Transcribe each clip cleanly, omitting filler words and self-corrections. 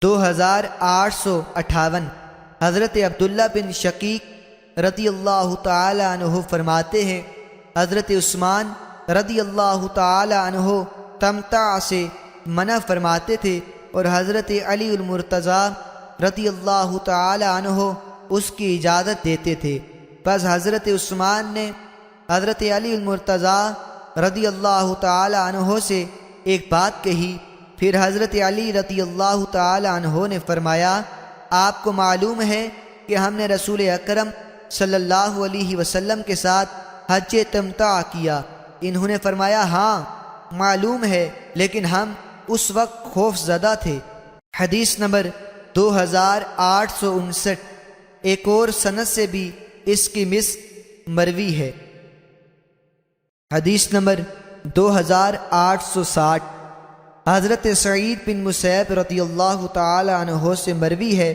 2858 حضرت عبداللہ بن شقیق رضی اللہ تعالی عنہ فرماتے ہیں، حضرت عثمان رضی اللہ تعالی عنہ تمتع سے منع فرماتے تھے اور حضرت علی المرتضیٰ رضی اللہ تعالی عنہ اس کی اجازت دیتے تھے۔ پس حضرت عثمان نے حضرت علی المرتضیٰ رضی اللہ تعالی عنہ سے ایک بات کہی، پھر حضرت علی رضی اللہ تعالی عنہ نے فرمایا، آپ کو معلوم ہے کہ ہم نے رسول اکرم صلی اللہ علیہ وسلم کے ساتھ حج تمتع کیا۔ انہوں نے فرمایا، ہاں معلوم ہے، لیکن ہم اس وقت خوف زدہ تھے۔ حدیث نمبر 2859 ایک اور سند سے بھی اس کی مثل مروی ہے۔ حدیث نمبر 2860 حضرت سعید بن مسیب رضی اللہ تعالی عنہ سے مروی ہے،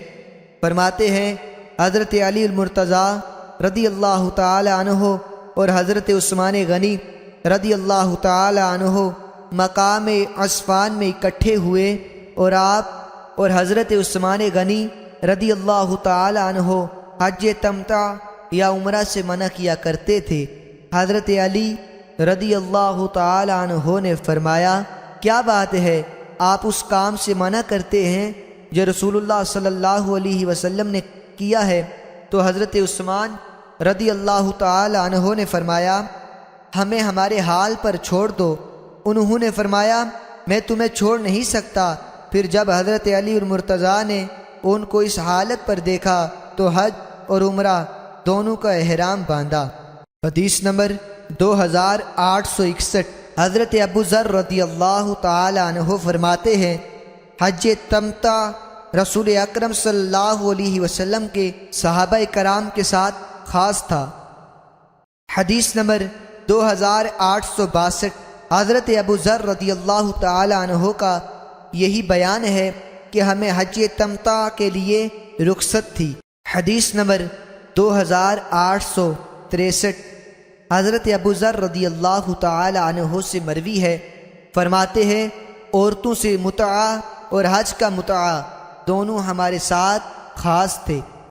فرماتے ہیں حضرت علی المرتضیٰ رضی اللہ تعالی عنہ اور حضرت عثمان غنی رضی اللہ تعالی عنہ مقام عصفان میں اکٹھے ہوئے اور آپ اور حضرت عثمان غنی رضی اللہ تعالی عنہ حج تمتع یا عمرہ سے منع کیا کرتے تھے۔ حضرت علی رضی اللہ تعالی عنہ نے فرمایا، کیا بات ہے، آپ اس کام سے منع کرتے ہیں جو رسول اللہ صلی اللہ علیہ وسلم نے کیا ہے؟ تو حضرت عثمان رضی اللہ تعالی عنہ نے فرمایا، ہمیں ہمارے حال پر چھوڑ دو۔ انہوں نے فرمایا، میں تمہیں چھوڑ نہیں سکتا۔ پھر جب حضرت علی المرتضیٰ نے ان کو اس حالت پر دیکھا تو حج اور عمرہ دونوں کا احرام باندھا۔ حدیث نمبر 2861 حضرت ابو ذر رضی اللہ تعالی عنہ فرماتے ہیں، حج تمتع رسول اکرم صلی اللہ علیہ وسلم کے صحابہ کرام کے ساتھ خاص تھا۔ حدیث نمبر 2862 حضرت ابو ذر رضی اللہ تعالی عنہ کا یہی بیان ہے کہ ہمیں حج تمتع کے لیے رخصت تھی۔ حدیث نمبر 2863 حضرت ابو ذر رضی اللہ تعالی عنہ سے مروی ہے، فرماتے ہیں عورتوں سے متعہ اور حج کا متعہ دونوں ہمارے ساتھ خاص تھے۔